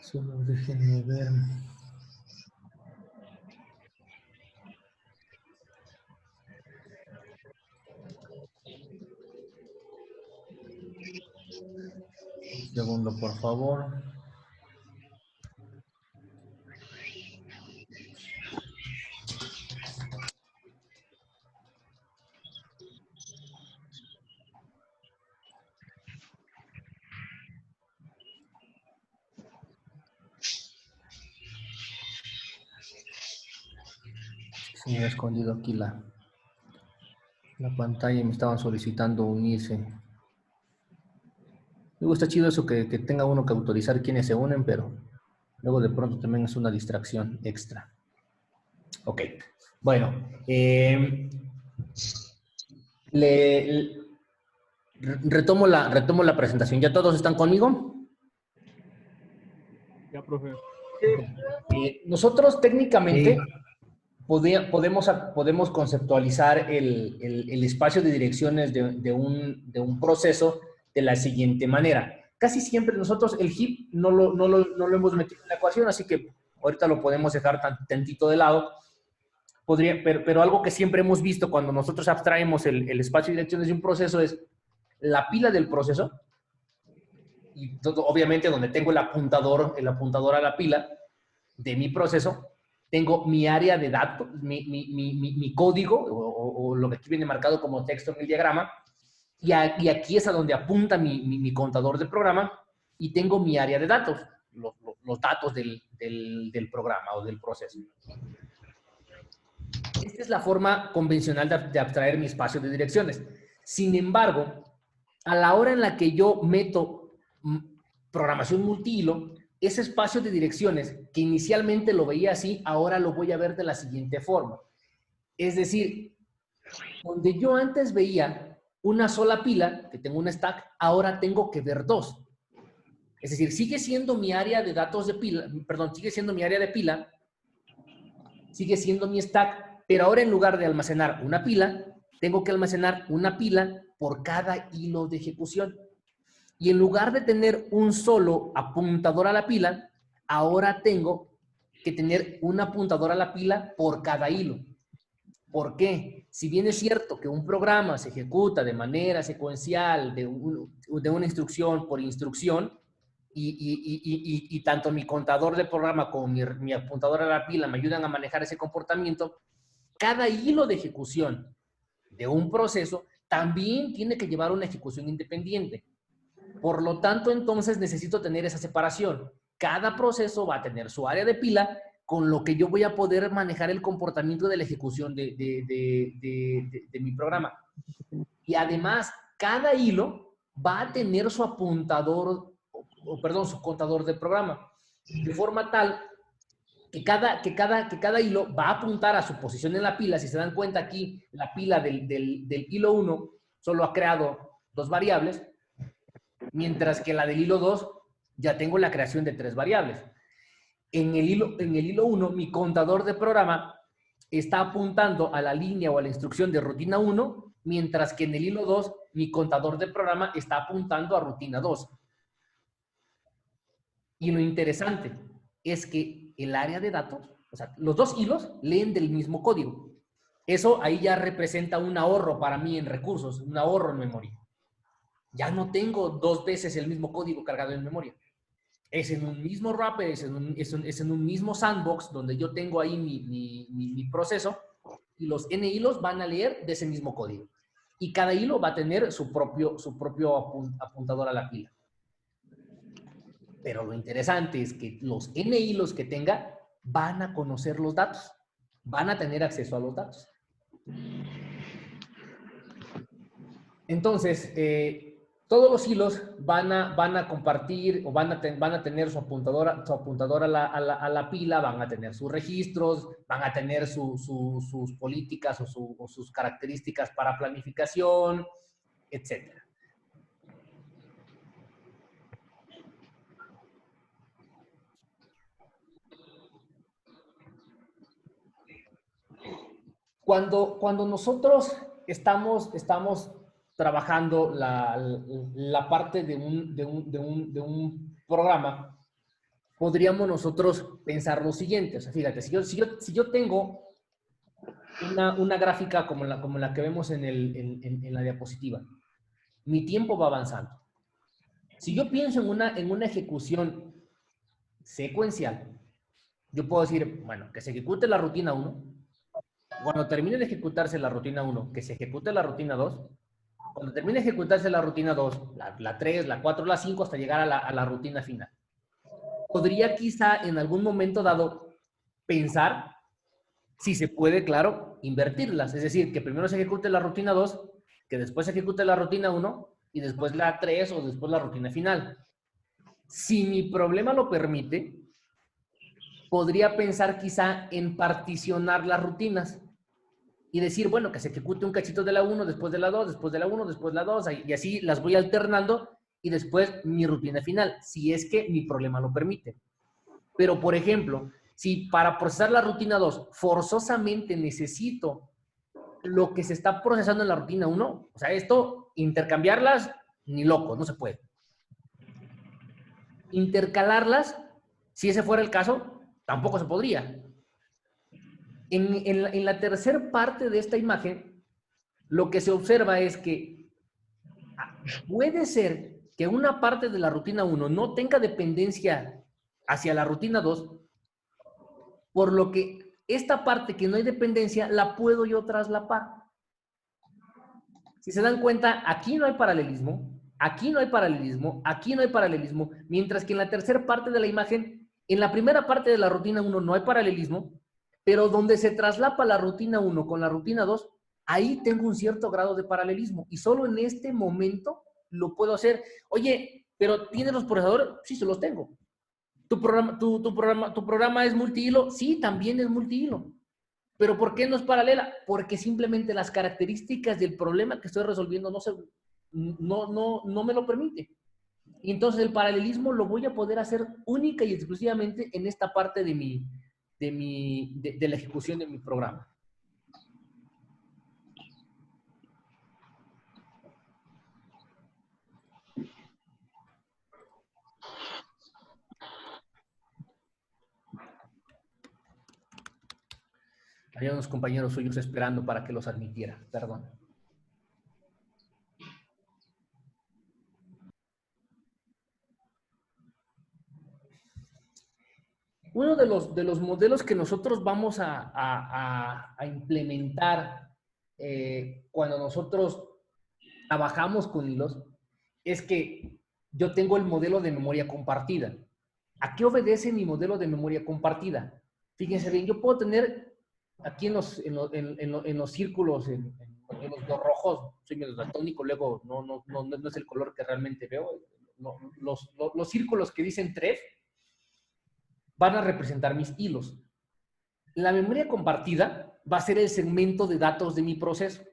Solo déjenme ver. Un segundo, por favor. Se me ha escondido aquí la pantalla y me estaban solicitando unirse. Luego está chido eso que tenga uno que autorizar quienes se unen, pero luego de pronto también es una distracción extra. Ok, bueno. Retomo la presentación. ¿Ya todos están conmigo? Ya, profe. Nosotros técnicamente podemos conceptualizar el espacio de direcciones de un proceso de la siguiente manera. Casi siempre nosotros el heap no lo hemos metido en la ecuación, así que ahorita lo podemos dejar tantito de lado. Pero algo que siempre hemos visto cuando nosotros abstraemos el espacio de direcciones de un proceso es la pila del proceso, y todo, obviamente donde tengo el apuntador a la pila de mi proceso, tengo mi área de datos, mi código, o lo que aquí viene marcado como texto en el diagrama, y aquí es a donde apunta mi contador de programa, y tengo mi área de datos, los datos del programa o del proceso. Esta es la forma convencional de abstraer mi espacio de direcciones. Sin embargo, a la hora en la que yo meto programación multihilo, ese espacio de direcciones que inicialmente lo veía así, ahora lo voy a ver de la siguiente forma. Es decir, donde yo antes veía una sola pila, que tengo un stack, ahora tengo que ver dos. Es decir, sigue siendo mi área de datos de pila, perdón, sigue siendo mi área de pila, sigue siendo mi stack, pero ahora en lugar de almacenar una pila, tengo que almacenar una pila por cada hilo de ejecución. Y en lugar de tener un solo apuntador a la pila, ahora tengo que tener un apuntador a la pila por cada hilo. ¿Por qué? Si bien es cierto que un programa se ejecuta de manera secuencial, de una instrucción por instrucción, y tanto mi contador de programa como mi apuntador a la pila me ayudan a manejar ese comportamiento, cada hilo de ejecución de un proceso también tiene que llevar una ejecución independiente. Por lo tanto, entonces necesito tener esa separación. Cada proceso va a tener su área de pila, con lo que yo voy a poder manejar el comportamiento de la ejecución de mi programa. Y además, cada hilo va a tener su apuntador, su contador de programa, de forma tal que cada hilo va a apuntar a su posición en la pila. Si se dan cuenta aquí, la pila del hilo 1 solo ha creado dos variables, mientras que la del hilo 2 ya tengo la creación de tres variables. En el hilo 1, mi contador de programa está apuntando a la línea o a la instrucción de rutina 1, mientras que en el hilo 2, mi contador de programa está apuntando a rutina 2. Y lo interesante es que el área de datos, o sea, los dos hilos leen del mismo código. Eso ahí ya representa un ahorro para mí en recursos, un ahorro en memoria. Ya no tengo dos veces el mismo código cargado en memoria. Es en un mismo wrapper, es en un mismo sandbox donde yo tengo ahí mi proceso, y los N hilos van a leer de ese mismo código. Y cada hilo va a tener su propio apuntador a la pila. Pero lo interesante es que los N hilos que tenga van a conocer los datos, van a tener acceso a los datos. Entonces, todos los hilos van a compartir o van a tener su apuntador a la pila, van a tener sus registros, van a tener sus políticas o sus características para planificación, etc. Cuando nosotros estamos trabajando la parte de un programa, podríamos nosotros pensar lo siguiente. O sea, fíjate, si yo tengo una gráfica como la que vemos en la diapositiva, mi tiempo va avanzando. Si yo pienso en una ejecución secuencial, yo puedo decir, bueno, que se ejecute la rutina 1. Cuando termine de ejecutarse la rutina 1, que se ejecute la rutina 2. Cuando termine de ejecutarse la rutina 2, la 3, la 4, la 5, hasta llegar a la rutina final. Podría quizá en algún momento dado pensar, si se puede, claro, invertirlas. Es decir, que primero se ejecute la rutina 2, que después se ejecute la rutina 1 y después la 3 o después la rutina final. Si mi problema lo permite, podría pensar quizá en particionar las rutinas y decir, bueno, que se ejecute un cachito de la 1, después de la 2, después de la 1, después de la 2, y así las voy alternando y después mi rutina final, si es que mi problema lo permite. Pero, por ejemplo, si para procesar la rutina 2 forzosamente necesito lo que se está procesando en la rutina 1, o sea, esto, intercambiarlas, ni loco, no se puede. Intercalarlas, si ese fuera el caso, tampoco se podría. En la tercera parte de esta imagen, lo que se observa es que puede ser que una parte de la rutina 1 no tenga dependencia hacia la rutina 2, por lo que esta parte que no hay dependencia la puedo yo traslapar. Si se dan cuenta, aquí no hay paralelismo, aquí no hay paralelismo, aquí no hay paralelismo, mientras que en la tercera parte de la imagen, en la primera parte de la rutina 1 no hay paralelismo, pero donde se traslapa la rutina 1 con la rutina 2, ahí tengo un cierto grado de paralelismo y solo en este momento lo puedo hacer. Oye, ¿pero tienes los procesadores? Sí, se los tengo. ¿Tu programa es multihilo? Sí, también es multihilo. ¿Pero por qué no es paralela? Porque simplemente las características del problema que estoy resolviendo no me lo permite. Y entonces el paralelismo lo voy a poder hacer única y exclusivamente en esta parte de la ejecución de mi programa. Había unos compañeros suyos esperando para que los admitiera, perdón. Uno de los modelos que nosotros vamos a implementar cuando nosotros trabajamos con hilos es que yo tengo el modelo de memoria compartida. ¿A qué obedece mi modelo de memoria compartida? Fíjense bien, yo puedo tener aquí en los círculos, en los rojos, soy medio daltónico, luego no es el color que realmente veo. Los círculos que dicen 3 van a representar mis hilos. La memoria compartida va a ser el segmento de datos de mi proceso.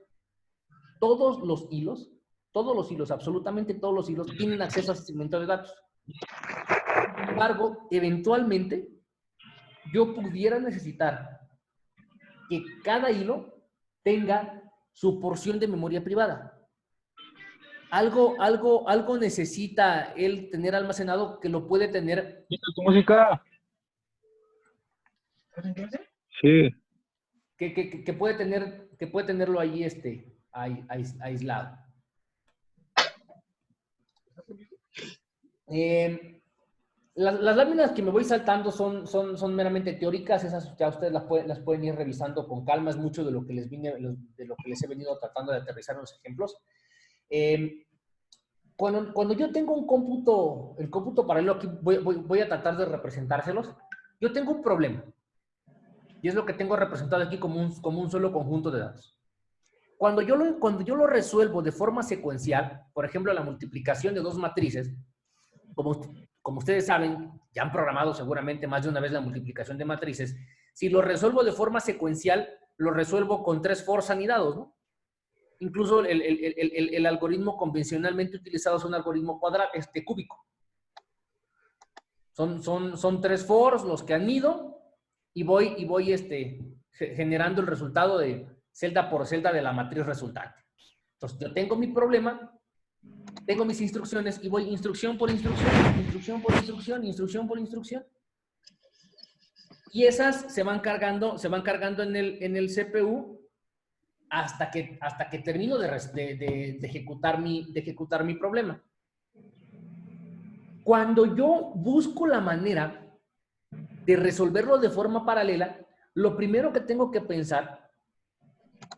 Todos los hilos, absolutamente todos los hilos, tienen acceso a ese segmento de datos. Sin embargo, eventualmente, yo pudiera necesitar que cada hilo tenga su porción de memoria privada. Algo necesita él tener almacenado que lo puede tener. ¿Tu música? Sí. Que puede tenerlo ahí aislado. Las láminas que me voy saltando son meramente teóricas, esas ya ustedes las pueden ir revisando con calma, es mucho de lo que les he venido tratando de aterrizar en los ejemplos. Cuando yo tengo el cómputo paralelo, aquí voy a tratar de representárselos, yo tengo un problema, y es lo que tengo representado aquí como un solo conjunto de datos. Cuando yo lo resuelvo de forma secuencial, por ejemplo, la multiplicación de dos matrices, como ustedes saben, ya han programado seguramente más de una vez la multiplicación de matrices. Si lo resuelvo de forma secuencial, lo resuelvo con 3 fors anidados, ¿no? Incluso el algoritmo convencionalmente utilizado es un algoritmo cúbico. Son 3 fors los que anido y voy generando el resultado de celda por celda de la matriz resultante. Entonces, yo tengo mi problema, Tengo mis instrucciones y voy instrucción por instrucción, instrucción por instrucción, instrucción por instrucción. Y esas se van cargando en el CPU hasta que termino de ejecutar mi problema. Cuando yo busco la manera de resolverlo de forma paralela, lo primero que tengo que pensar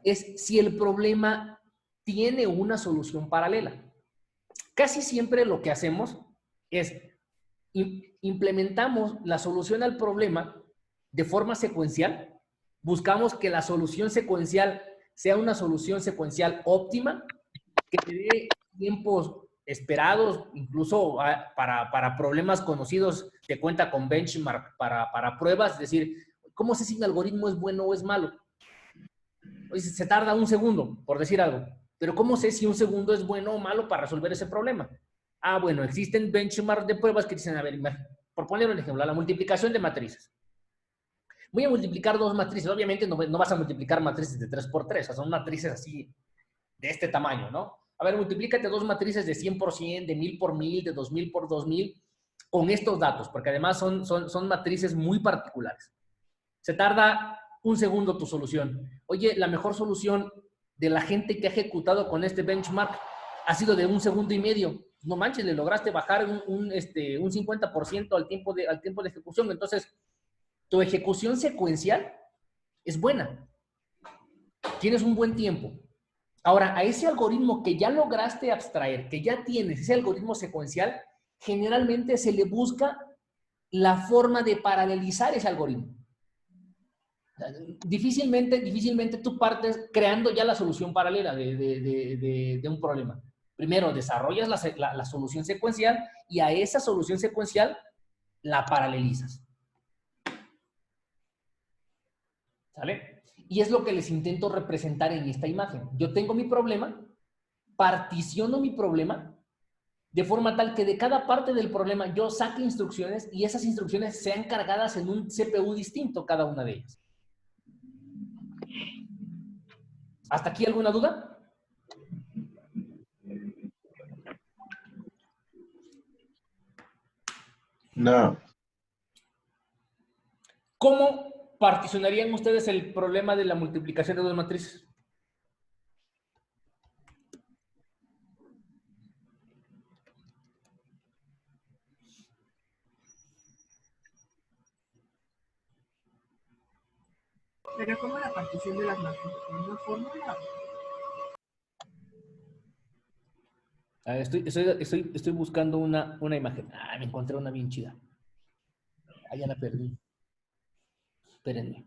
es si el problema tiene una solución paralela. Casi siempre lo que hacemos es implementamos la solución al problema de forma secuencial. Buscamos que la solución secuencial sea una solución secuencial óptima, que te dé tiempos esperados, incluso para problemas conocidos, te cuenta con benchmark para pruebas, es decir, ¿cómo sé si mi algoritmo es bueno o es malo? Se tarda un segundo, por decir algo, pero ¿cómo sé si un segundo es bueno o malo para resolver ese problema? Ah, bueno, existen benchmark de pruebas que dicen, a ver, por poner un ejemplo, la multiplicación de matrices. Voy a multiplicar dos matrices, obviamente no vas a multiplicar matrices de 3 por 3, o sea, son matrices así, de este tamaño, ¿no? A ver, multiplícate dos matrices de 100 por 100, de 1000 por 1000, de 2000 por 2000, con estos datos, porque además son matrices muy particulares. Se tarda un segundo tu solución. Oye, la mejor solución de la gente que ha ejecutado con este benchmark ha sido de 1 segundo y medio. No manches, le lograste bajar un 50% al tiempo de ejecución. Entonces, tu ejecución secuencial es buena. Tienes un buen tiempo. Ahora, a ese algoritmo que ya lograste abstraer, que ya tienes, ese algoritmo secuencial, generalmente se le busca la forma de paralelizar ese algoritmo. Difícilmente tú partes creando ya la solución paralela de un problema. Primero desarrollas la solución secuencial y a esa solución secuencial la paralelizas. ¿Sale? Y es lo que les intento representar en esta imagen. Yo tengo mi problema, particiono mi problema de forma tal que de cada parte del problema yo saque instrucciones y esas instrucciones sean cargadas en un CPU distinto cada una de ellas. ¿Hasta aquí alguna duda? No. ¿Cómo particionarían ustedes el problema de la multiplicación de dos matrices? Pero como la partición de las matrices, ¿una fórmula? Estoy buscando una imagen. Ah, me encontré una bien chida. Ah, ya la perdí. Espérenme.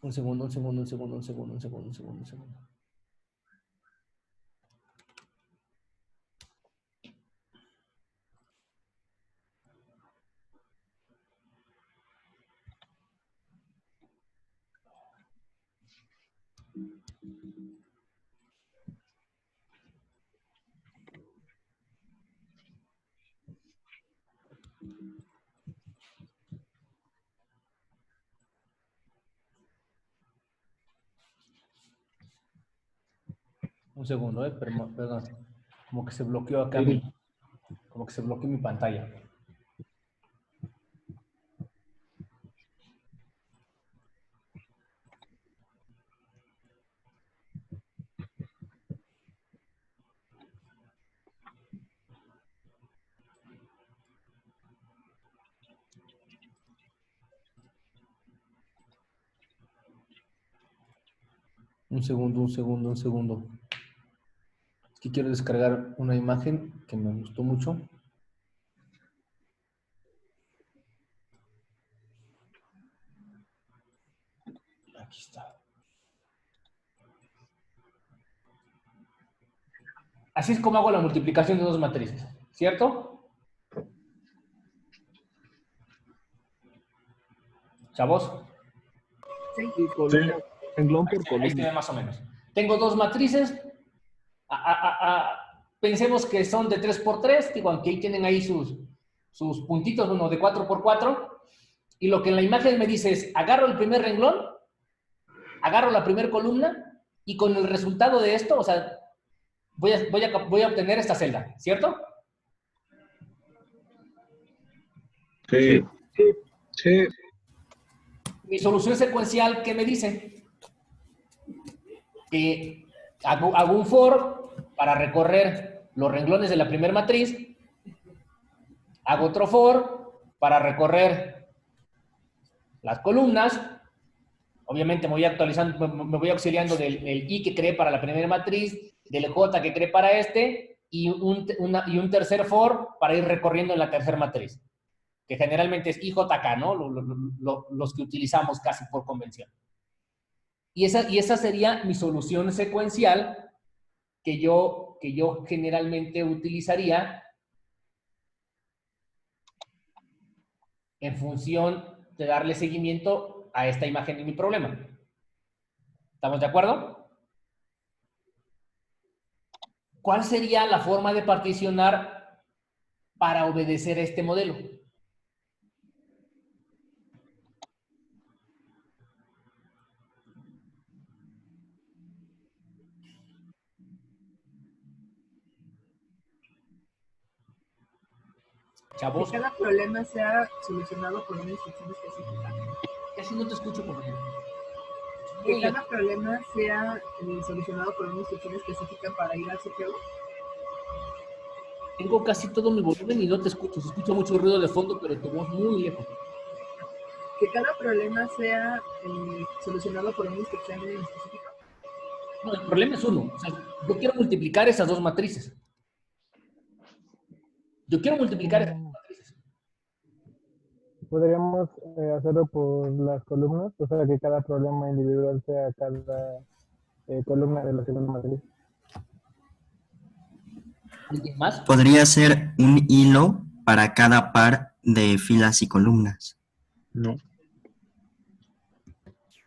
Un segundo. Un segundo, perdón. Como que se bloqueó acá como que se bloqueó mi pantalla. Un segundo. Es que quiero descargar una imagen que me gustó mucho. Aquí está. Así es como hago la multiplicación de dos matrices, ¿cierto? ¿Chavos? Sí. Sí. Renglón por Ahí se columna. ve más o menos. Tengo dos matrices. Pensemos que son de 3 por 3, digo, aunque ahí tienen ahí sus puntitos, uno de 4 por 4. Y lo que en la imagen me dice es, agarro el primer renglón, agarro la primera columna Y con el resultado de esto, o sea, voy a obtener esta celda, ¿cierto? Sí. Sí. Mi solución secuencial, ¿qué me dice? Que hago un for para recorrer los renglones de la primera matriz, hago otro for para recorrer las columnas, obviamente me voy actualizando, me voy auxiliando del i que creé para la primera matriz, del j que creé para este, y un tercer for para ir recorriendo en la tercera matriz, que generalmente es IJK, ¿no? Los que utilizamos casi por convención. Y esa sería mi solución secuencial que yo generalmente utilizaría en función de darle seguimiento a esta imagen de mi problema. ¿Estamos de acuerdo? ¿Cuál sería la forma de particionar para obedecer a este modelo? Chavos, Que cada problema sea solucionado por una instrucción específica. casi no te escucho, compañero. Que cada problema sea solucionado por una instrucción específica para ir al CPU. Tengo casi todo mi volumen y no te escucho. Se escucha mucho ruido de fondo, pero tu voz muy lejos. Que cada problema sea solucionado por una instrucción específica. No, el problema es uno. O sea, yo quiero multiplicar esas dos matrices. Podríamos hacerlo por las columnas, o sea que cada problema individual sea cada columna de la segunda matriz. ¿Alguien más? Podría ser un hilo para cada par de filas y columnas. No.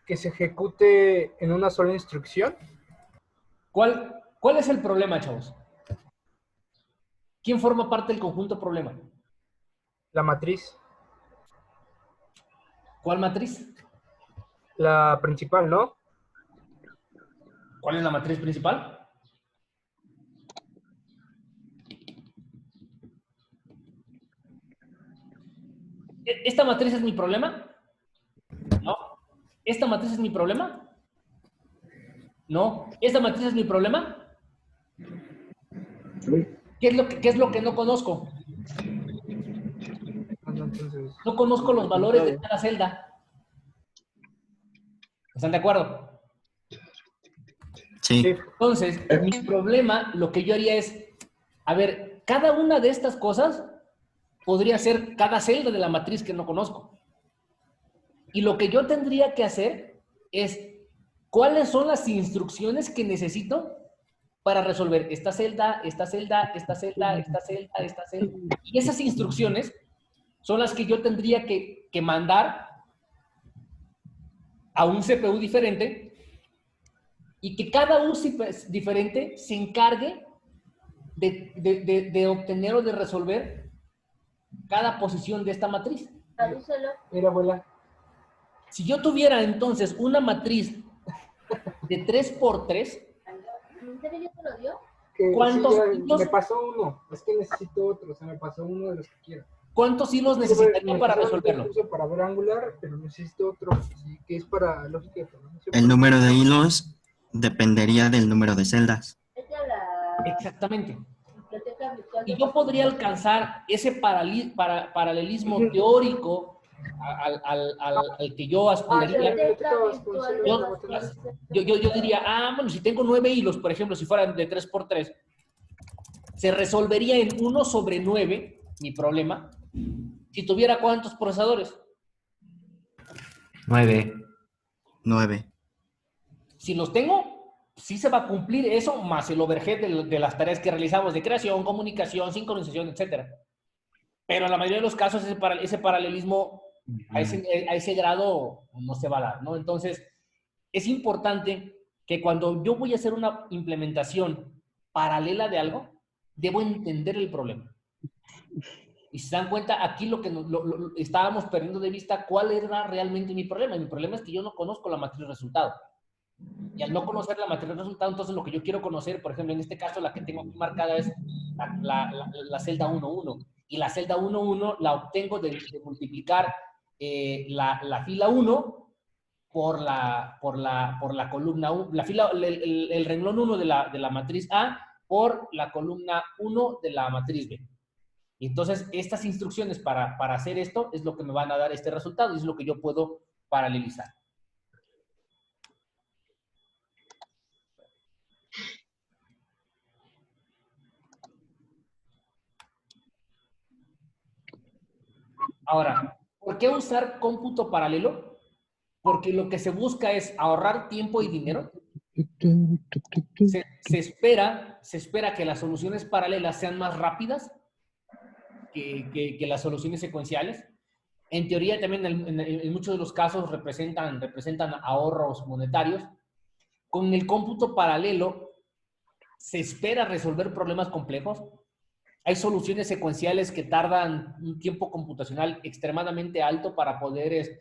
Que se ejecute en una sola instrucción. ¿Cuál es el problema, chavos? ¿Quién forma parte del conjunto problema? La matriz. ¿Cuál matriz? La principal, ¿no? ¿Cuál es la matriz principal? ¿Esta matriz es mi problema? No. ¿Esta matriz es mi problema? No. ¿Esta matriz es mi problema? ¿Qué es lo que no conozco? Entonces, No conozco los valores de cada celda. ¿Están de acuerdo? Sí. Entonces, mi problema, lo que yo haría es, a ver, cada una de estas cosas podría ser cada celda de la matriz que no conozco. Y lo que yo tendría que hacer es, ¿cuáles son las instrucciones que necesito para resolver esta celda, esta celda, esta celda, esta celda, esta celda? Y esas instrucciones son las que yo tendría que mandar a un CPU diferente y que cada CPU diferente se encargue de obtener o de resolver cada posición de esta matriz. mira, abuela. Si yo tuviera entonces una matriz de 3x3, ¿cuántos hilos? Me pasó uno. Es que necesito otro. O sea, me pasó uno de los que quiero. ¿Cuántos hilos necesitaría para resolverlo? Para ver angular, pero necesito otro. Sí, que es para lógica de programación. El número de hilos dependería del número de celdas. Exactamente. Y yo podría alcanzar ese paralelismo teórico al que yo aspiraría. Yo diría, bueno, si tengo 9 hilos, por ejemplo, si fueran de 3x3, se resolvería en 1/9 mi problema si tuviera ¿cuántos procesadores? 9. 9. Si los tengo, sí se va a cumplir eso, más el overhead de las tareas que realizamos de creación, comunicación, sincronización, etc. Pero en la mayoría de los casos ese paralelismo a ese grado no se va a dar, ¿no? Entonces, es importante que cuando yo voy a hacer una implementación paralela de algo, debo entender el problema. Y si se dan cuenta, aquí lo que estábamos perdiendo de vista, ¿cuál era realmente mi problema? Y mi problema es que yo no conozco la matriz resultado. Y al no conocer la matriz de resultado, entonces lo que yo quiero conocer, por ejemplo, en este caso la que tengo aquí marcada es la celda 1.1. Y la celda 1.1 la obtengo de multiplicar la fila 1 por la columna 1, el renglón 1 de la matriz A por la columna 1 de la matriz B. Y entonces estas instrucciones para hacer esto es lo que me van a dar este resultado y es lo que yo puedo paralelizar. Ahora, ¿por qué usar cómputo paralelo? Porque lo que se busca es ahorrar tiempo y dinero. Se espera que las soluciones paralelas sean más rápidas que las soluciones secuenciales. En teoría también en muchos de los casos representan ahorros monetarios. Con el cómputo paralelo se espera resolver problemas complejos. Hay soluciones secuenciales que tardan un tiempo computacional extremadamente alto para poder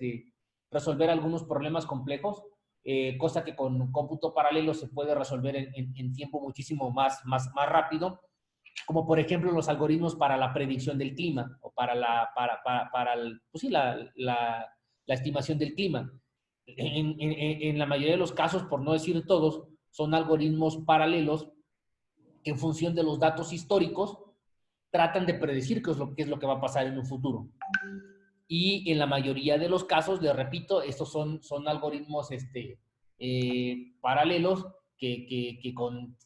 resolver algunos problemas complejos, cosa que con cómputo paralelo se puede resolver en tiempo muchísimo más rápido, como por ejemplo los algoritmos para la predicción del clima o para la estimación del clima. En la mayoría de los casos, por no decir todos, son algoritmos paralelos que en función de los datos históricos tratan de predecir qué es lo que va a pasar en un futuro. Y en la mayoría de los casos, les repito, estos son algoritmos paralelos que con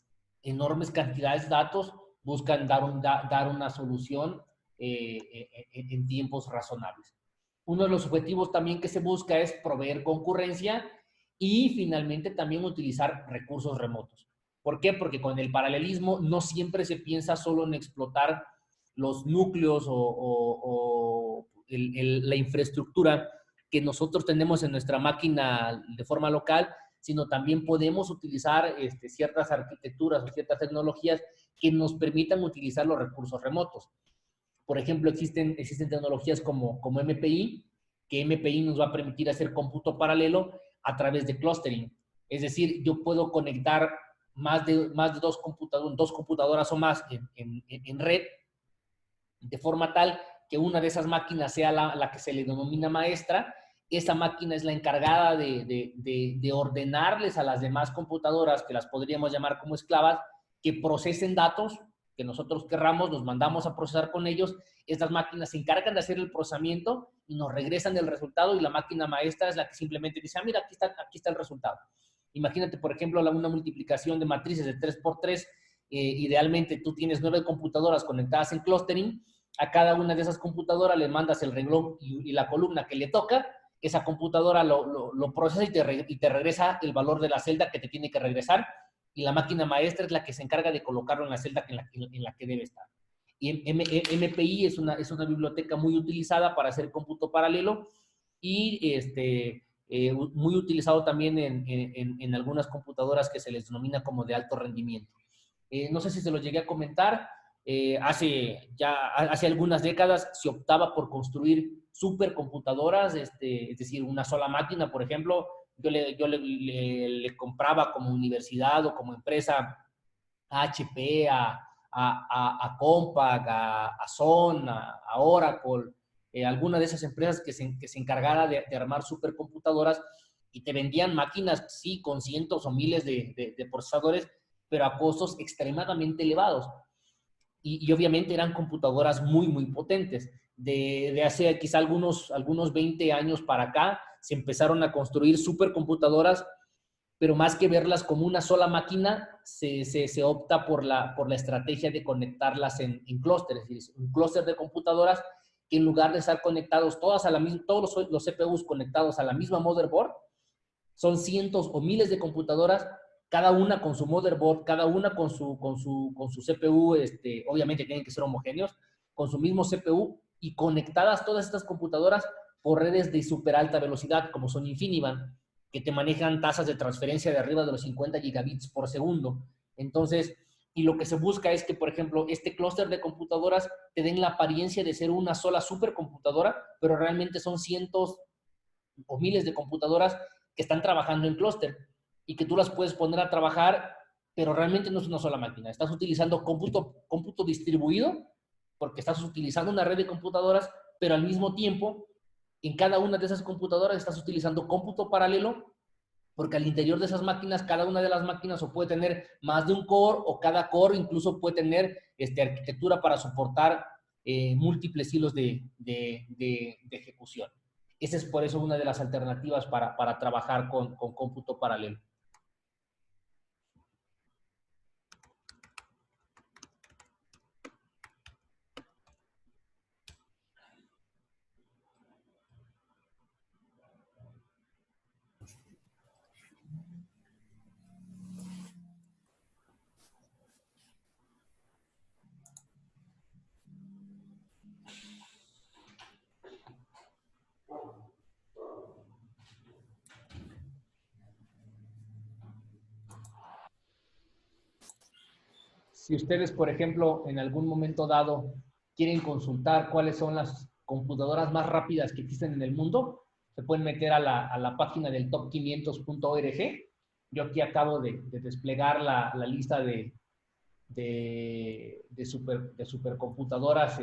enormes cantidades de datos buscan dar una solución en tiempos razonables. Uno de los objetivos también que se busca es proveer concurrencia y finalmente también utilizar recursos remotos. ¿Por qué? Porque con el paralelismo no siempre se piensa solo en explotar los núcleos o la infraestructura que nosotros tenemos en nuestra máquina de forma local, sino también podemos utilizar ciertas arquitecturas o ciertas tecnologías que nos permitan utilizar los recursos remotos. Por ejemplo, existen tecnologías como MPI, que MPI nos va a permitir hacer cómputo paralelo a través de clustering. Es decir, yo puedo conectar más de dos computadoras o más en red, de forma tal que una de esas máquinas sea la que se le denomina maestra. Esa máquina es la encargada de ordenarles a las demás computadoras, que las podríamos llamar como esclavas, que procesen datos que nosotros querramos, nos mandamos a procesar con ellos. Estas máquinas se encargan de hacer el procesamiento y nos regresan el resultado, y la máquina maestra es la que simplemente dice, mira, aquí está el resultado. Imagínate, por ejemplo, una multiplicación de matrices de 3x3. Idealmente tú tienes 9 computadoras conectadas en clustering. A cada una de esas computadoras le mandas el renglón y la columna que le toca. Esa computadora lo procesa y te regresa el valor de la celda que te tiene que regresar, y la máquina maestra es la que se encarga de colocarlo en la celda en la que debe estar. Y MPI es una biblioteca muy utilizada para hacer cómputo paralelo y muy utilizado también en algunas computadoras que se les denomina como de alto rendimiento. No sé si se lo llegué a comentar. Hace algunas décadas se optaba por construir supercomputadoras, es decir, una sola máquina. Por ejemplo, yo le compraba como universidad o como empresa a HP, a Compaq, a Sun, a Oracle, alguna de esas empresas que se encargara de armar supercomputadoras, y te vendían máquinas, sí, con cientos o miles de procesadores, pero a costos extremadamente elevados. Y obviamente eran computadoras muy potentes. De hace quizá algunos 20 años para acá, se empezaron a construir supercomputadoras, pero más que verlas como una sola máquina, se opta por la estrategia de conectarlas en clústeres. Es decir, un clúster de computadoras que, en lugar de estar conectados todos los CPUs conectados a la misma motherboard, son cientos o miles de computadoras, cada una con su motherboard, cada una con su CPU, obviamente tienen que ser homogéneos, con su mismo CPU, y conectadas todas estas computadoras por redes de súper alta velocidad, como son InfiniBand, que te manejan tasas de transferencia de arriba de los 50 gigabits por segundo. Entonces, y lo que se busca es que, por ejemplo, este clúster de computadoras te den la apariencia de ser una sola supercomputadora, pero realmente son cientos o miles de computadoras que están trabajando en clúster. y que tú las puedes poner a trabajar, pero realmente no es una sola máquina. Estás utilizando cómputo distribuido, porque estás utilizando una red de computadoras, pero al mismo tiempo, en cada una de esas computadoras estás utilizando cómputo paralelo, porque al interior de esas máquinas, cada una de las máquinas o puede tener más de un core, o cada core incluso puede tener arquitectura para soportar múltiples hilos de ejecución. Esa es por eso una de las alternativas para trabajar con cómputo paralelo. Si ustedes, por ejemplo, en algún momento dado quieren consultar cuáles son las computadoras más rápidas que existen en el mundo, se pueden meter a la página del top500.org. Yo aquí acabo de desplegar la lista de supercomputadoras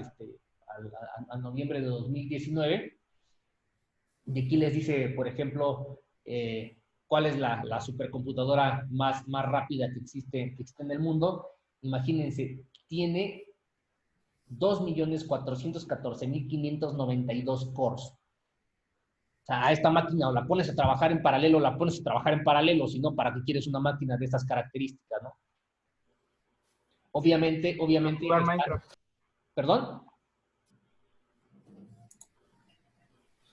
a noviembre de 2019. Y aquí les dice, por ejemplo, cuál es la supercomputadora más rápida que existe en el mundo. Imagínense, tiene 2.414.592 cores. O sea, a esta máquina o la pones a trabajar en paralelo, si no, ¿para qué quieres una máquina de estas características, no? Obviamente. Minecraft. ¿Perdón?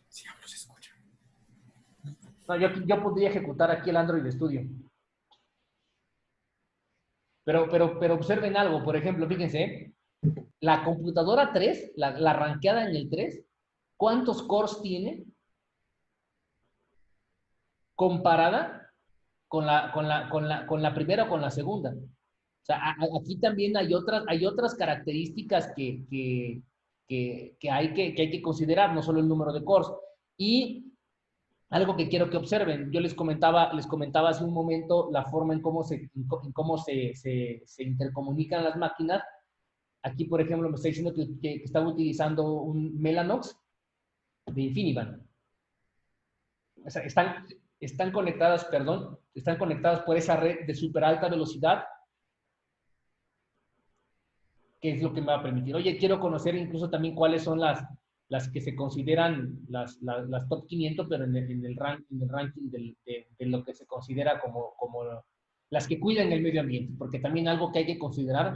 Sí, se escucha. No, yo podría ejecutar aquí el Android Studio. Pero observen algo, por ejemplo, fíjense, la computadora 3, la rankeada en el 3, ¿cuántos cores tiene? Comparada con la primera o con la segunda. O sea, aquí también hay otras características que hay que considerar, no solo el número de cores. Y algo que quiero que observen, yo les comentaba hace un momento la forma en cómo se intercomunican las máquinas. Aquí, por ejemplo, me está diciendo que estaba utilizando un Mellanox de InfiniBand. O sea, están conectadas por esa red de súper alta velocidad, que es lo que me va a permitir. Oye, quiero conocer incluso también cuáles son las que se consideran las top 500, pero en el ranking de lo que se considera como las que cuidan el medio ambiente, porque también algo que hay que considerar,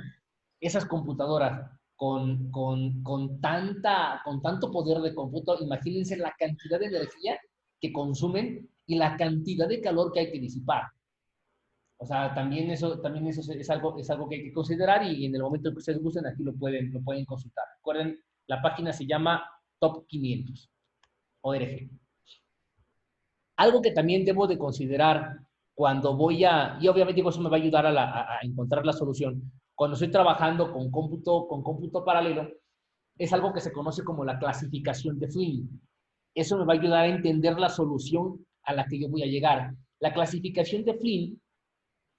esas computadoras con tanto poder de cómputo, imagínense la cantidad de energía que consumen y la cantidad de calor que hay que disipar. O sea, también eso es algo que hay que considerar, y en el momento que ustedes gusten, aquí lo pueden consultar. Recuerden, la página se llama Top 500 ORG. Algo que también debo de considerar cuando y obviamente eso me va a ayudar a encontrar la solución, cuando estoy trabajando con cómputo paralelo, es algo que se conoce como la clasificación de Flynn. Eso me va a ayudar a entender la solución a la que yo voy a llegar. La clasificación de Flynn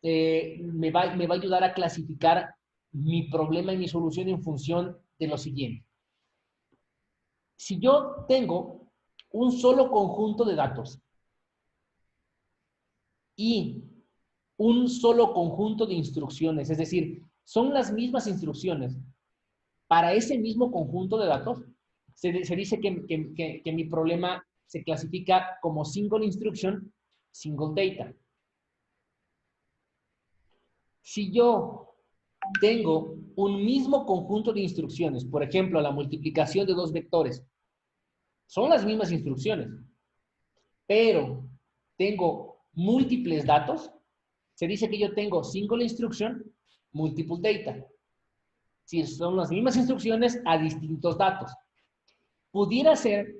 me va a ayudar a clasificar mi problema y mi solución en función de lo siguiente. Si yo tengo un solo conjunto de datos y un solo conjunto de instrucciones, es decir, son las mismas instrucciones para ese mismo conjunto de datos, se dice que mi problema se clasifica como single instruction, single data. Si yo tengo un mismo conjunto de instrucciones, por ejemplo, la multiplicación de dos vectores, son las mismas instrucciones, pero tengo múltiples datos, se dice que yo tengo single instruction, multiple data. Si son las mismas instrucciones a distintos datos. Pudiera ser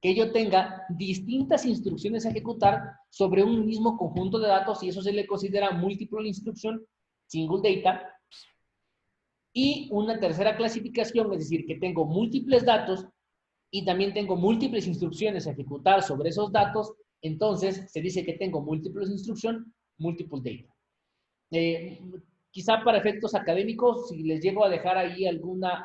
que yo tenga distintas instrucciones a ejecutar sobre un mismo conjunto de datos, y eso se le considera multiple instruction, single data. Y una tercera clasificación, es decir, que tengo múltiples datos y también tengo múltiples instrucciones a ejecutar sobre esos datos, entonces se dice que tengo múltiples instruction, multiple data. Quizá para efectos académicos, si les llego a dejar ahí alguna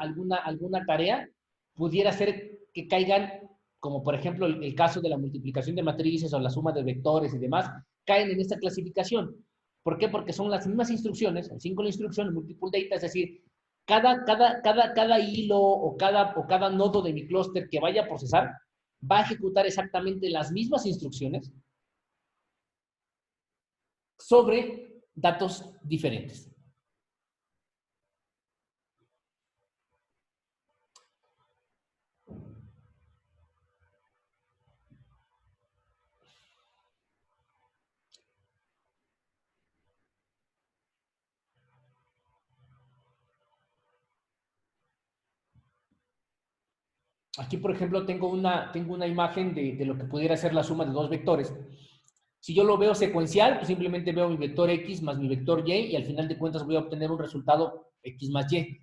tarea, pudiera ser que caigan, como por ejemplo el caso de la multiplicación de matrices o la suma de vectores y demás, caen en esta clasificación. ¿Por qué? Porque son las mismas instrucciones, el single instruction, el multiple data, es decir, cada hilo o cada nodo de mi clúster que vaya a procesar va a ejecutar exactamente las mismas instrucciones sobre datos diferentes. Aquí, por ejemplo, tengo una imagen de lo que pudiera ser la suma de dos vectores. Si yo lo veo secuencial, pues simplemente veo mi vector X más mi vector Y y al final de cuentas voy a obtener un resultado X más Y.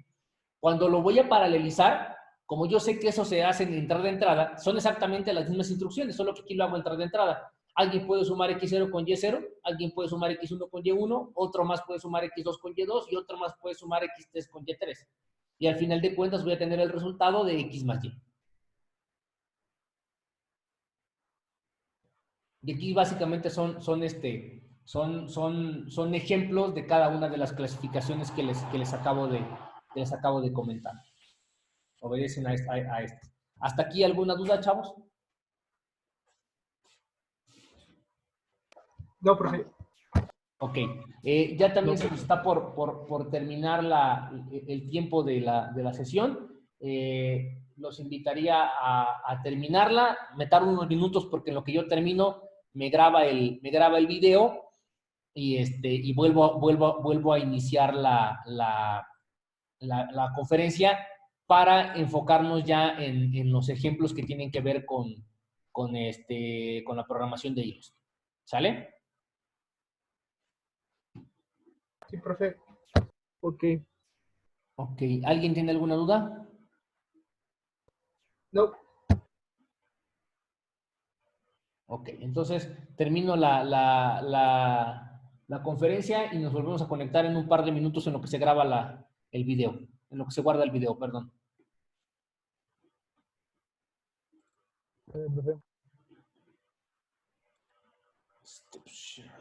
Cuando lo voy a paralelizar, como yo sé que eso se hace en entrada, son exactamente las mismas instrucciones, solo que aquí lo hago entrada. Alguien puede sumar X0 con Y0, alguien puede sumar X1 con Y1, otro más puede sumar X2 con Y2 y otro más puede sumar X3 con Y3. Y al final de cuentas voy a tener el resultado de X más Y. Y aquí básicamente son ejemplos de cada una de las clasificaciones que les acabo de comentar. Obedecen a estas. ¿Hasta aquí alguna duda, chavos? No, profe. Ok. Ya también se nos está por terminar el tiempo de la sesión. Los invitaría a terminarla. Me tardo unos minutos porque en lo que yo termino me graba el video y vuelvo a iniciar la conferencia para enfocarnos ya en los ejemplos que tienen que ver con la programación de hilos. ¿Sale? Sí, profe. Ok. Ok. ¿Alguien tiene alguna duda? No. Ok, entonces termino la conferencia y nos volvemos a conectar en un par de minutos en lo que se graba el video, en lo que se guarda el video, perdón. Profe. Step share.